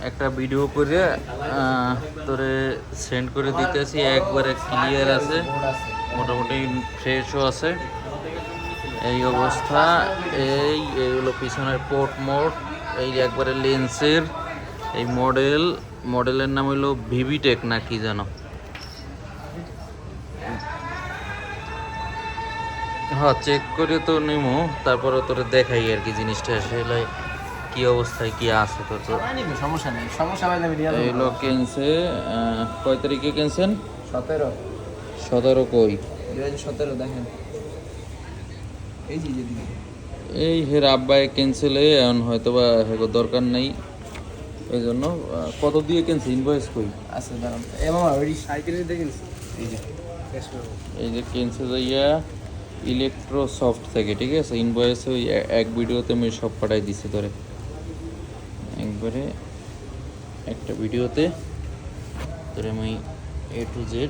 একটা ভিডিও করে তোরে সেন্ড করে দিতেছি, একবারে ক্লিয়ার আছে, মোটামুটি ফ্রেশও আছে। এই অবস্থা। এইগুলো পিছনের পোর্ট মোড, এই একবারে লেন্সের এই মডেলের নাম হলো ভিভিটেক না কি জানো। হ্যাঁ, চেক করে তো নেবো, তারপরে তোরে দেখাই আর কি জিনিসটা আসলে কি অবস্থায় কি আছে। তোর তো সমস্যা নেই, সমস্যা এইগুলো কিনছে কয় তারিখে কিনছেন? 17 17 কই 2017 দেখেন এই যে এই হের আব্বাই ক্যান্সেলে এখন হয়তো বা হেগো দরকার নেই, এই জন্য। কত দিয়ে কিনছে ইনভয়েস কই আচ্ছা দাঁড়ান এ মামা ওই সাইকেলে দেখেন এই যে কিনছে যাইয়া ইলেকট্রোসফট থেকে, ঠিক আছে। ইনভয়েস ওই এক ভিডিওতে আমি সব পাঠাই দিছি ধরে, একবারে একটা ভিডিওতে তোরে আমি A to Z